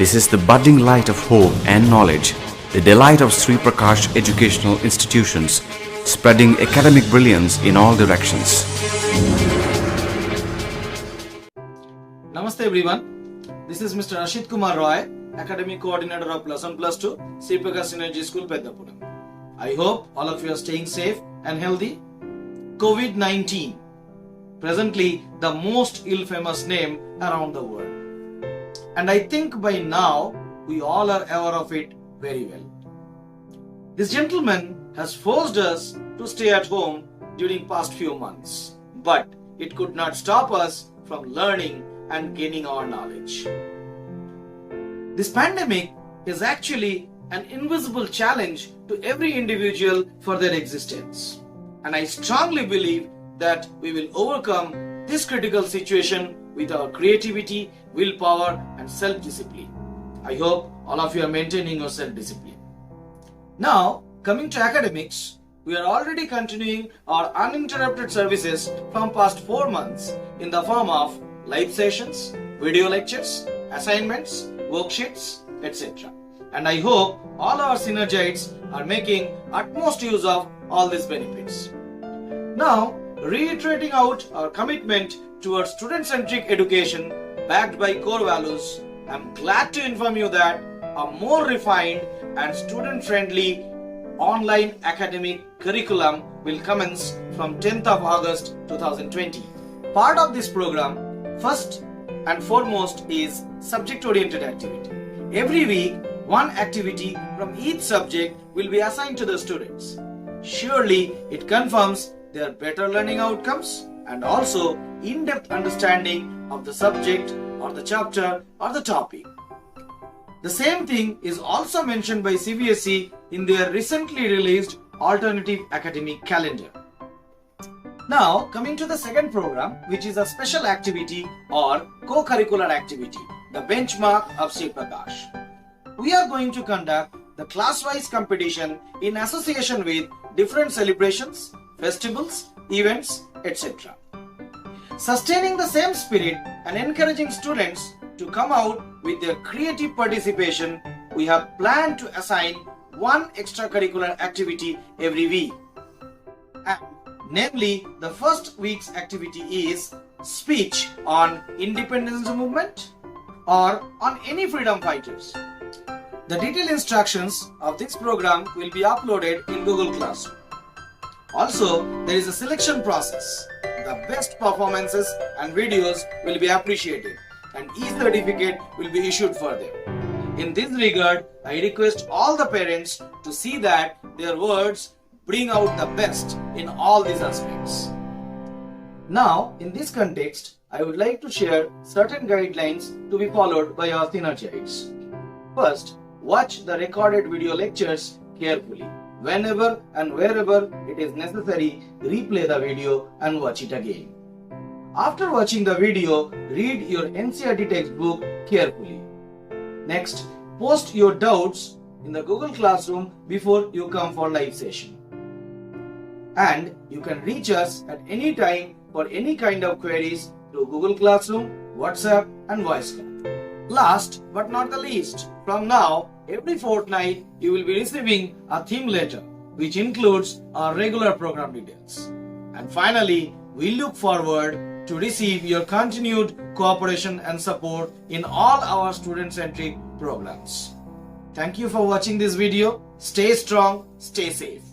This is the budding light of hope and knowledge, the delight of Sri Prakash Educational Institutions, spreading academic brilliance in all directions. Namaste everyone. This is Mr. Ashit Kumar Roy, Academic Coordinator of Plus 1 Plus 2, Sri Prakash Synergy School, Peddapura. I hope all of you are staying safe and healthy. COVID-19, presently the most ill-famous name around the world. And I think by now we all are aware of it very well. This gentleman has forced us to stay at home during past few months, but it could not stop us from learning and gaining our knowledge. This pandemic is actually an invisible challenge to every individual for their existence. And I strongly believe that we will overcome this critical situation with our creativity, willpower and self-discipline. I hope all of you are maintaining your self-discipline. Now, coming to academics, we are already continuing our uninterrupted services from past 4 months in the form of live sessions, video lectures, assignments, worksheets, etc. And I hope all our synergites are making utmost use of all these benefits. Now, reiterating out our commitment towards student-centric education backed by core values, I am glad to inform you that a more refined and student-friendly online academic curriculum will commence from 10th of August 2020. Part of this program, first and foremost, is subject-oriented activity. Every week, one activity from each subject will be assigned to the students. Surely, it confirms their better learning outcomes and also in-depth understanding of the subject or the chapter or the topic. The same thing is also mentioned by CBSE in their recently released alternative academic calendar. Now, coming to the second program, which is a special activity or co-curricular activity, the benchmark of Sri Prakash. We are going to conduct the class-wise competition in association with different celebrations, festivals, events, etc. Sustaining the same spirit and encouraging students to come out with their creative participation, we have planned to assign one extracurricular activity every week. And namely, the first week's activity is speech on independence movement or on any freedom fighters. The detailed instructions of this program will be uploaded in Google Classroom. Also, there is a selection process. The best performances and videos will be appreciated and e-certificate will be issued for them. In this regard, I request all the parents to see that their words bring out the best in all these aspects. Now, in this context, I would like to share certain guidelines to be followed by our synergites. First, watch the recorded video lectures carefully. Whenever and wherever it is necessary, replay the video and watch it again. After watching the video, read your NCERT textbook carefully. Next, post your doubts in the Google Classroom before you come for live session. And you can reach us at any time for any kind of queries through Google Classroom, WhatsApp and voice call. Last but not the least, from now, every fortnight you will be receiving a theme letter which includes our regular program details. And finally, we look forward to receive your continued cooperation and support in all our student-centric programs. Thank you for watching this video. Stay strong, stay safe.